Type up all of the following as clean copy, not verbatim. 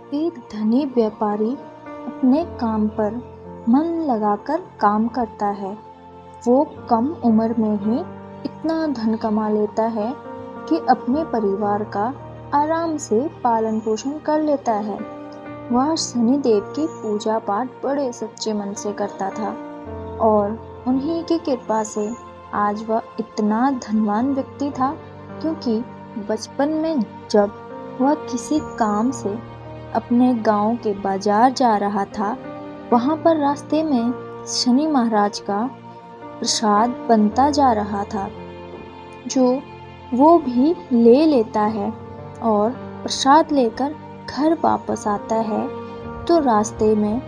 एक धनी व्यापारी अपने काम पर मन लगाकर काम करता है। वो कम उम्र में ही इतना धन कमा लेता है कि अपने परिवार का आराम से पालन पोषण कर लेता है। वह शनिदेव की पूजा पाठ बड़े सच्चे मन से करता था और उन्हीं की कृपा से आज वह इतना धनवान व्यक्ति था, क्योंकि बचपन में जब वह किसी काम से अपने गांव के बाजार जा रहा था, वहां पर रास्ते में शनि महाराज का प्रसाद बनता जा रहा था, जो वो भी ले लेता है और प्रसाद लेकर घर वापस आता है। तो रास्ते में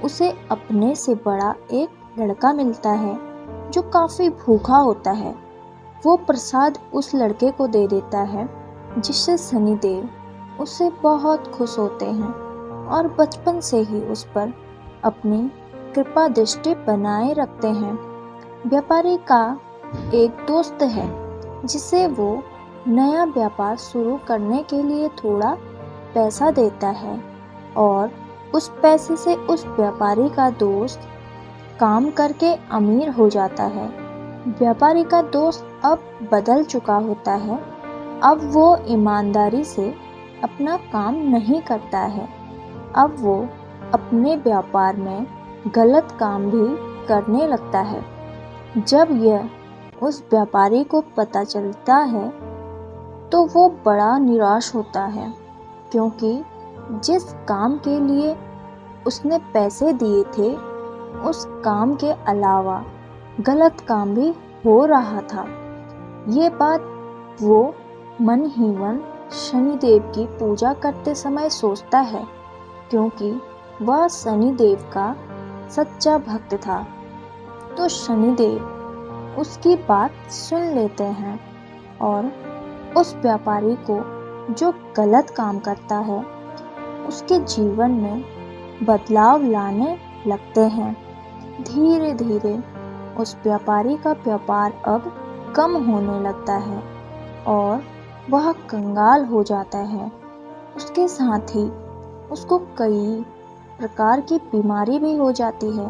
उसे अपने से बड़ा एक लड़का मिलता है जो काफ़ी भूखा होता है। वो प्रसाद उस लड़के को दे देता है, जिससे शनिदेव उससे बहुत खुश होते हैं और बचपन से ही उस पर अपनी कृपा दृष्टि बनाए रखते हैं। व्यापारी का एक दोस्त है जिसे वो नया व्यापार शुरू करने के लिए थोड़ा पैसा देता है और उस पैसे से उस व्यापारी का दोस्त काम करके अमीर हो जाता है। व्यापारी का दोस्त अब बदल चुका होता है। अब वो ईमानदारी से अपना काम नहीं करता है। अब वो अपने व्यापार में गलत काम भी करने लगता है। जब यह उस व्यापारी को पता चलता है तो वो बड़ा निराश होता है, क्योंकि जिस काम के लिए उसने पैसे दिए थे, उस काम के अलावा गलत काम भी हो रहा था। ये बात वो मन ही मन शनिदेव की पूजा करते समय सोचता है, क्योंकि वह शनिदेव का सच्चा भक्त था। तो शनिदेव उसकी बात सुन लेते हैं और उस व्यापारी को जो गलत काम करता है उसके जीवन में बदलाव लाने लगते हैं। धीरे धीरे उस व्यापारी का व्यापार अब कम होने लगता है और वह कंगाल हो जाता है। उसके साथ ही उसको कई प्रकार की बीमारी भी हो जाती है।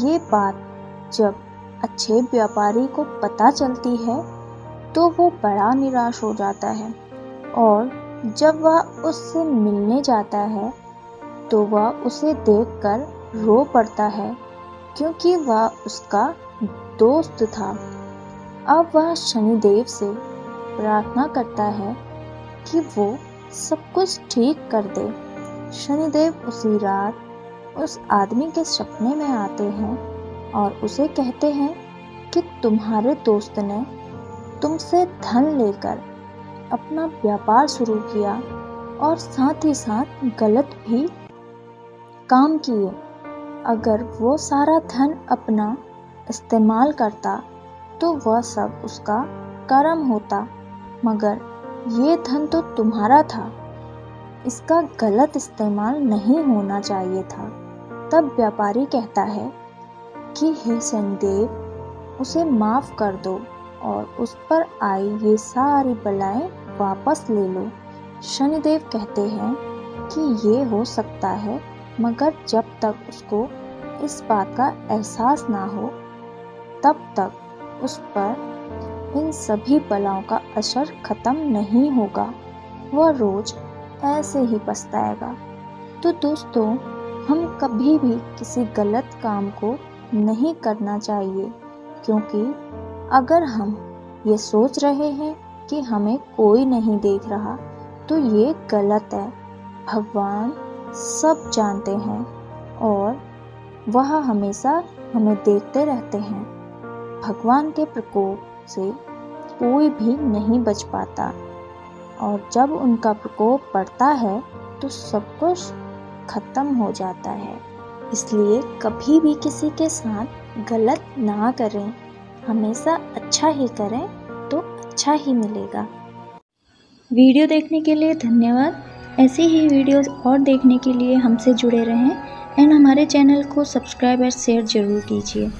ये बात जब अच्छे व्यापारी को पता चलती है तो वो बड़ा निराश हो जाता है और जब वह उससे मिलने जाता है तो वह उसे देखकर रो पड़ता है, क्योंकि वह उसका दोस्त था। अब वह शनिदेव से प्रार्थना करता है कि वो सब कुछ ठीक कर दे। शनिदेव उसी रात उस आदमी के सपने में आते हैं और उसे कहते हैं कि तुम्हारे दोस्त ने तुमसे धन लेकर अपना व्यापार शुरू किया और साथ ही साथ गलत भी काम किए। अगर वो सारा धन अपना इस्तेमाल करता तो वह सब उसका कर्म होता, मगर ये धन तो तुम्हारा था, इसका गलत इस्तेमाल नहीं होना चाहिए था। तब व्यापारी कहता है कि हे शनिदेव, उसे माफ़ कर दो और उस पर आई ये सारी बलाएं वापस ले लो। शनिदेव कहते हैं कि ये हो सकता है, मगर जब तक उसको इस बात का एहसास ना हो तब तक उस पर इन सभी बलाओं का असर खत्म नहीं होगा। वह रोज ऐसे ही पछताएगा। तो दोस्तों, हम कभी भी किसी गलत काम को नहीं करना चाहिए, क्योंकि अगर हम ये सोच रहे हैं कि हमें कोई नहीं देख रहा तो ये गलत है। भगवान सब जानते हैं और वह हमेशा हमें देखते रहते हैं। भगवान के प्रकोप से कोई भी नहीं बच पाता और जब उनका प्रकोप पड़ता है तो सब कुछ खत्म हो जाता है। इसलिए कभी भी किसी के साथ गलत ना करें, हमेशा अच्छा ही करें तो अच्छा ही मिलेगा। वीडियो देखने के लिए धन्यवाद। ऐसी ही वीडियोस और देखने के लिए हमसे जुड़े रहें एंड हमारे चैनल को सब्सक्राइब और शेयर ज़रूर कीजिए।